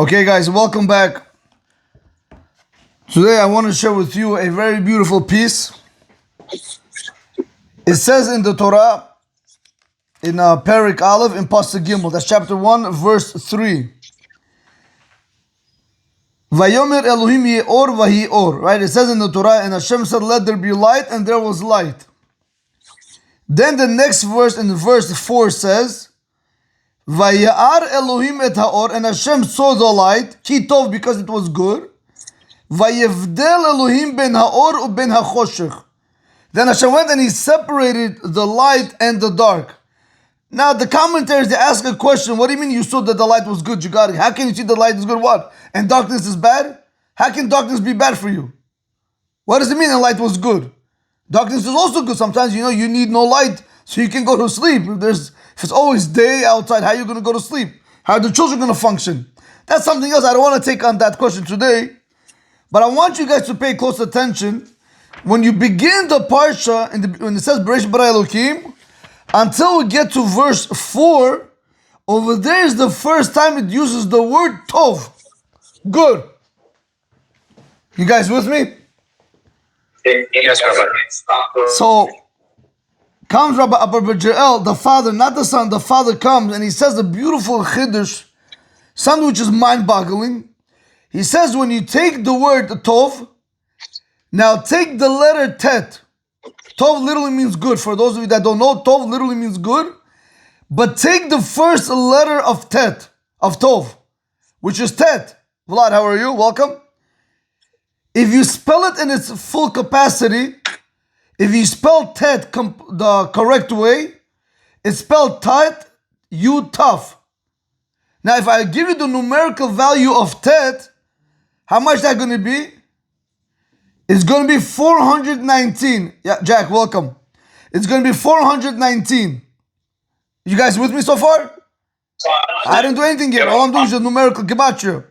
Okay, guys, welcome back. Today I want to share with you a very beautiful piece. It says in the Torah, in Parak Aleph, in Pasuk Gimel, that's chapter 1, verse 3. Vayomer Elohim ye or vahi or. Right? It says in the Torah, and Hashem said, let there be light, and there was light. Then the next verse, in verse 4, says, Vayar Elohim et haor, and Hashem saw the light, ki tov, because it was good. Vayevdel Elohim ben haor u ben hachoshech. Then Hashem went and He separated the light and the dark. Now the commentaries, they ask a question. What do you mean you saw that the light was good? You got it. How can you see the light is good? What? And darkness is bad? How can darkness be bad for you? What does it mean the light was good? Darkness is also good. Sometimes, you need no light so you can go to sleep. If it's always day outside, how are you going to go to sleep? How are the children going to function? That's something else. I don't want to take on that question today. But I want you guys to pay close attention. When you begin the parsha, when it says Beresh bara Elokim, until we get to verse 4, over there is the first time it uses the word tov. Good. You guys with me? Yes, Rabbi. So, comes Rabbi Abba the father, not the son, the father comes and he says a beautiful chiddush, something which is mind-boggling. He says when you take the word tov, now take the letter tet. Tov literally means good. For those of you that don't know, tov literally means good. But take the first letter of tet, of tov, which is tet. Vlad, how are you? Welcome. If you spell it in its full capacity, if you spell tet the correct way, it's spelled tet, you tough. Now, if I give you the numerical value of tet, how much is that going to be? It's going to be 419. Yeah, Jack, welcome. It's going to be 419. You guys with me so far? I didn't do anything yet. All I'm doing is a numerical gematria.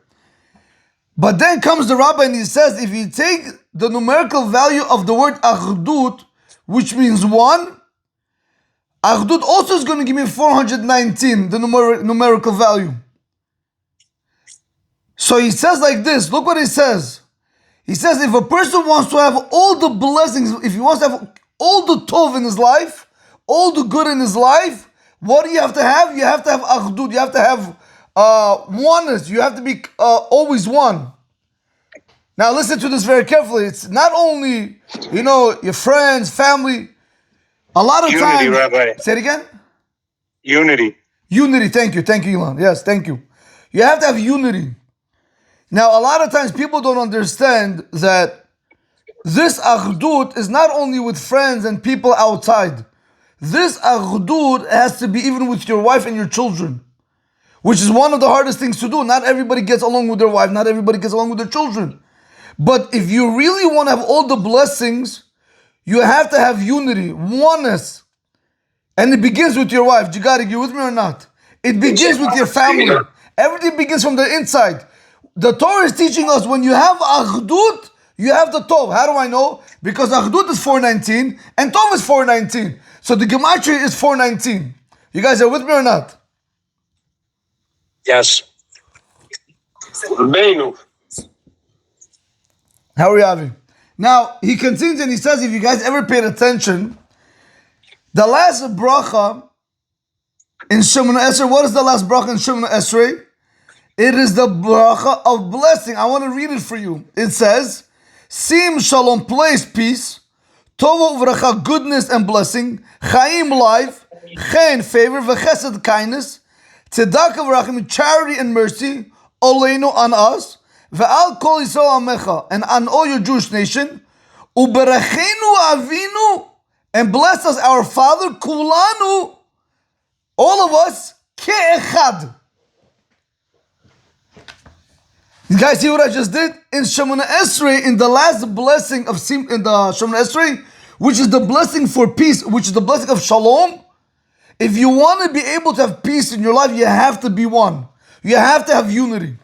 But then comes the rabbi and he says, if you take the numerical value of the word Achdut, which means one, Achdut also is going to give me 419, the numerical value. So he says like this, look what he says. He says if a person wants to have all the blessings, if he wants to have all the tov in his life, all the good in his life, what do you have to have? You have to have Achdut, you have to have oneness, you have to be always one. Now listen to this very carefully. It's not only, your friends, family. A lot of times. Unity, Rabbi. Say it again? Unity. Unity, thank you, Elon. Yes, thank you. You have to have unity. Now a lot of times people don't understand that this Achdut is not only with friends and people outside. This Achdut has to be even with your wife and your children, which is one of the hardest things to do. Not everybody gets along with their wife, not everybody gets along with their children. But if you really want to have all the blessings, you have to have unity, oneness. And it begins with your wife. Jigari, you with me or not? It begins with your family. Everything begins from the inside. The Torah is teaching us when you have Achdut, you have the Tov. How do I know? Because Achdut is 419 and Tov is 419. So the gematria is 419. You guys are with me or not? Yes. How are you having? Now, he continues and he says, if you guys ever paid attention, the last bracha in Shemona Esrei, what is the last bracha in Shemona Esrei? It is the bracha of blessing. I want to read it for you. It says, Sim shalom, place peace, Tovo v'racha, goodness and blessing, Chaim, life, Chen, favor, v'chesed, kindness, Tzedakah v'rachim, charity and mercy, Oleinu, on us, Ve'al kol Yisrael amecha, and on all your Jewish nation, Uberachenu avinu, and bless us our Father, Kulanu, all of us, Ke'echad. You guys see what I just did? In Shemona Esrei, in the last blessing of in the Shemona Esrei, which is the blessing for peace, which is the blessing of Shalom, if you want to be able to have peace in your life, you have to be one. You have to have unity.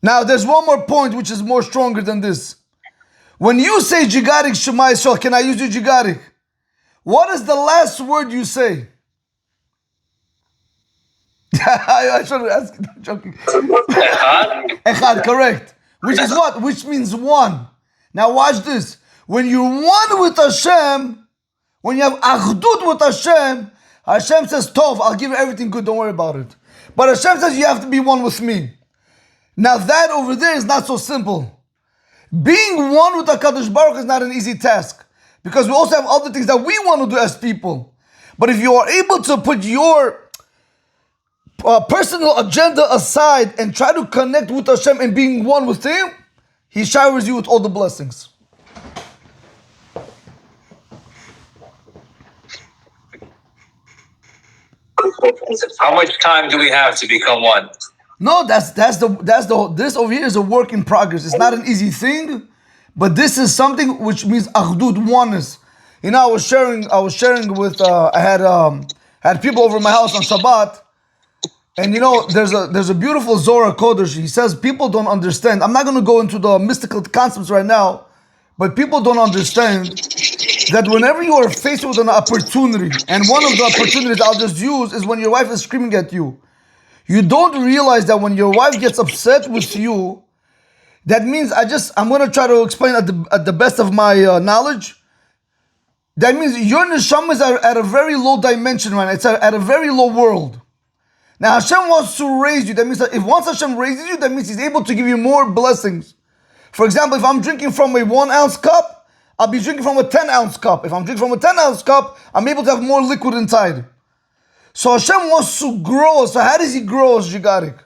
Now, there's one more point which is more stronger than this. When you say Jigarik Shema Yisrael, can I use your Jigarik? What is the last word you say? I should ask. I'm joking. Echad? Echad, correct. Which is what? Which means one. Now watch this. When you're one with Hashem, when you have Achdut with Hashem, Hashem says, Tov, I'll give you everything good, don't worry about it. But Hashem says you have to be one with me. Now that over there is not so simple. Being one with HaKadosh Baruch is not an easy task. Because we also have other things that we want to do as people. But if you are able to put your personal agenda aside and try to connect with Hashem and being one with Him, He showers you with all the blessings. How much time do we have to become one? No, this over here is a work in progress. It's not an easy thing, but this is something which means Achdut, oneness. You know, I was sharing with I had people over my house on Shabbat, and you know, there's a beautiful Zohar Kodesh. He says people don't understand. I'm not going to go into the mystical concepts right now, but people don't understand that whenever you are faced with an opportunity, and one of the opportunities I'll just use is when your wife is screaming at you. You don't realize that when your wife gets upset with you, that means I'm going to try to explain at the best of my knowledge. That means your neshama is at a very low dimension right now. It's at a very low world. Now Hashem wants to raise you. That means that if once Hashem raises you, that means He's able to give you more blessings. For example, if I'm drinking from a 1 ounce cup, I'll be drinking from a 10 ounce cup. If I'm drinking from a 10 ounce cup, I'm able to have more liquid inside. So Hashem wants to grow us. So how does He grow us, Jigarik?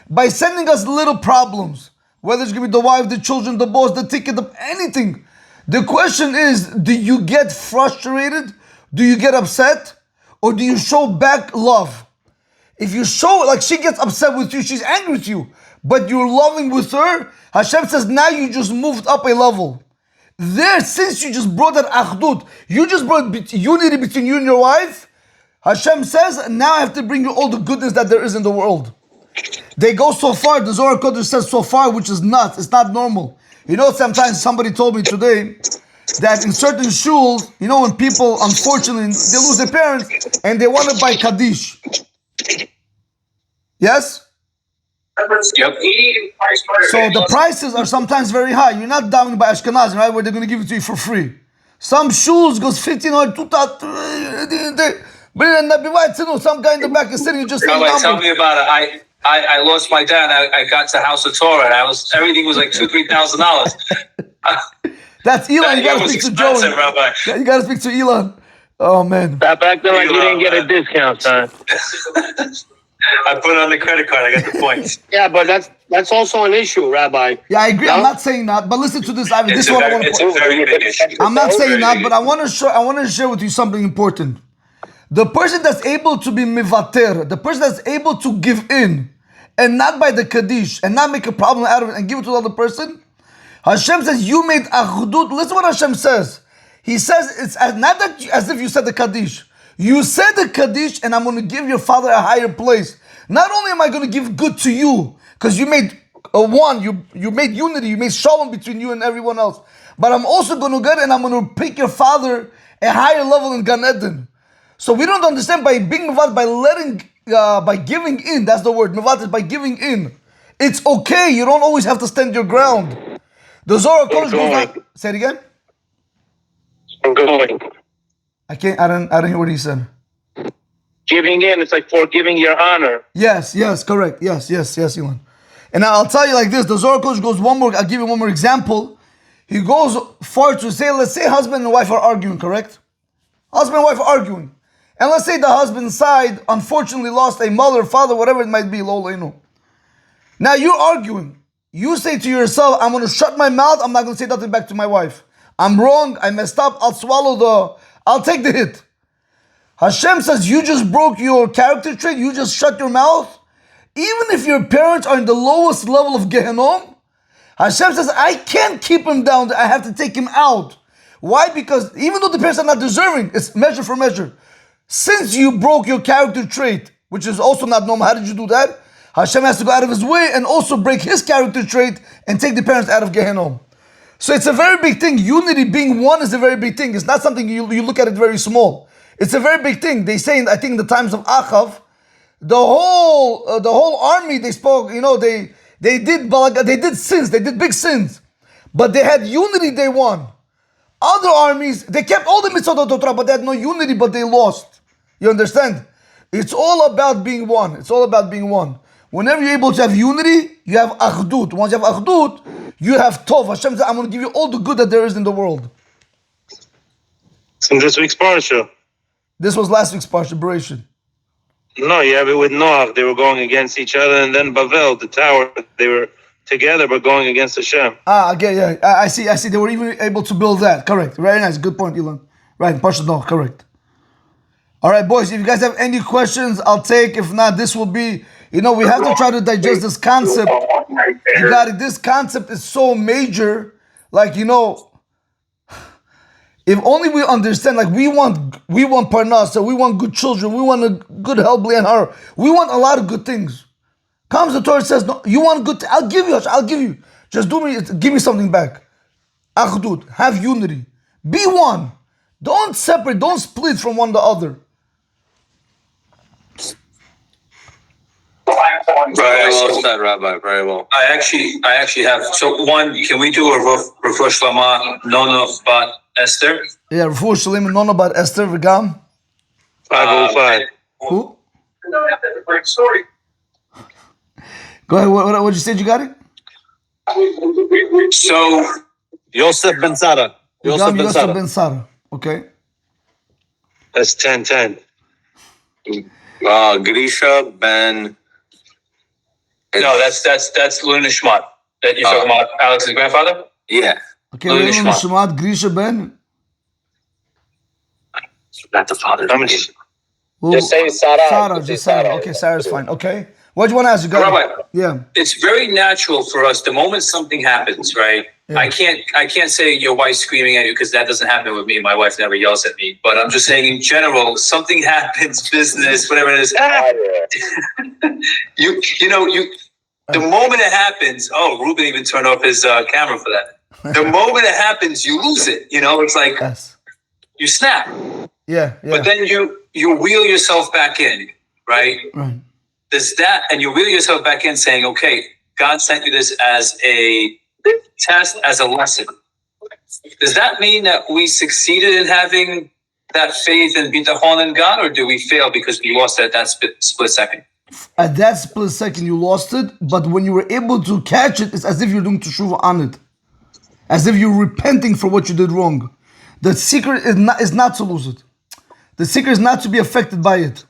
By sending us little problems. Whether it's going to be the wife, the children, the boss, the ticket, anything. The question is, do you get frustrated? Do you get upset? Or do you show back love? If you show, like she gets upset with you, she's angry with you, but you're loving with her, Hashem says, now you just moved up a level. There, since you just brought that Achdut, you just brought unity between you and your wife, Hashem says, now I have to bring you all the goodness that there is in the world. They go so far, the Zohar Kodesh says so far, which is nuts. It's not normal. You know, sometimes somebody told me today that in certain shuls, you know, when people, unfortunately, they lose their parents and they want to buy Kaddish. Yes? Yep. So the prices are sometimes very high. You're not down by Ashkenazim, right, where they're going to give it to you for free. Some shuls goes 1,500, 2,000. Some guy in the back is sitting just saying, tell me about it. I lost my dad. I got to House of Torah, and everything was like $2,000-3,000. That's Elon. You got to speak to Joey. Yeah, you got to speak to Elon. Oh man. Back then, like you didn't get a discount, son. I put it on the credit card. I got the points. Yeah, but that's also an issue, Rabbi. Yeah, I agree. No? I'm not saying that, but listen to this, Ivan. It's This a one I very, want it's to. a very big issue. I'm not saying that, but I want to share with you something important. The person that's able to be mivater, the person that's able to give in, and not by the kaddish, and not make a problem out of it and give it to the other person, Hashem says, you made Achdut. Listen what Hashem says. He says, it's not that as if you said the Kaddish. You said the Kaddish, and I'm going to give your father a higher place. Not only am I going to give good to you, because you made one, you made unity, you made shalom between you and everyone else, but I'm also going to get and I'm going to pick your father a higher level in Gan Eden. So we don't understand by being mivat, by giving in. That's the word. Mivat is by giving in. It's okay. You don't always have to stand your ground. The Zohar Kodesh goes on. Say it again. I'm going. I don't hear what he said. Giving in, it's like forgiving your honor. Yes, correct. Yes, Elon. And I'll tell you like this, the Zohar Kodesh goes I'll give you one more example. He goes far to say, let's say husband and wife are arguing, correct? Husband and wife are arguing. And let's say the husband's side unfortunately lost a mother, father, whatever it might be, Lola. Now you're arguing. You say to yourself, I'm going to shut my mouth, I'm not going to say nothing back to my wife. I'm wrong, I messed up, I'll take the hit. Hashem says, you just broke your character trait, you just shut your mouth. Even if your parents are in the lowest level of Gehenom, Hashem says, I can't keep him down, I have to take him out. Why? Because even though the parents are not deserving, it's measure for measure. Since you broke your character trait, which is also not normal, how did you do that? Hashem has to go out of his way and also break his character trait and take the parents out of Gehenom. So it's a very big thing. Unity, being one, is a very big thing. It's not something you look at it very small. It's a very big thing. They say, I think in the times of Achav, the whole army, they spoke, they did sins, they did big sins, but they had unity, they won. Other armies, they kept all the mitzvot of Torah, but they had no unity, but they lost. You understand? It's all about being one. It's all about being one. Whenever you're able to have unity, you have Achdut. Once you have Achdut, you have Tov. Hashem says, I'm going to give you all the good that there is in the world. It's in this week's parsha. This was last week's parsha, Bereishit. No, you have it with Noach. They were going against each other, and then Bavel, the tower, they were together but going against Hashem. Okay, yeah. I see. They were even able to build that. Correct. Very nice. Good point, Elon. Right, parsha Noach. Correct. All right, boys, if you guys have any questions, I'll take. If not, this will be, we have to try to digest this concept. You got it. This concept is so major. Like, if only we understand, like we want parnasa, we want good children, we want a good help and her. We want a lot of good things. Comes the Torah says, no, you want good, I'll give you. Just give me something back. Achdut, have unity. Be one. Don't separate, don't split from one to the other. Very well said, Rabbi. Very well. I actually have. So one, can we do a Refuah Shlema Nono Bat Esther? Yeah, Refuah Shlema Nono Bat Esther V'gam. 505. Who? Sorry. Go ahead. What you said? You got it. So Yosef Ben Sarah. Yosef Ben Sarah. Okay. That's 1010. Grisha Ben. No, that's Luna Shmat. That you're talking about Alex's grandfather? Yeah. Okay, Luna Shmat, Grisha Ben. Not the father. Just say Sarah. Just Sarah. Okay, Sarah's fine. Okay. What do you want to ask? You got Rabbi, Yeah. It's very natural for us. The moment something happens, right? Yeah. I can't say your wife's screaming at you because that doesn't happen with me. My wife never yells at me. But I'm just saying in general, something happens, business, whatever it is. The moment it happens, Ruben even turned off his camera for that. The moment it happens, you lose it. It's like you snap. Yeah. But then you wheel yourself back in, right? Right. There's that, and you wheel yourself back in saying, okay, God sent you this as a test, as a lesson. Does that mean that we succeeded in having that faith and bitachon in God, or do we fail because we lost it at that split second? At that split second, you lost it, but when you were able to catch it, it's as if you're doing teshuvah on it. As if you're repenting for what you did wrong. The secret is not to lose it. The secret is not to be affected by it.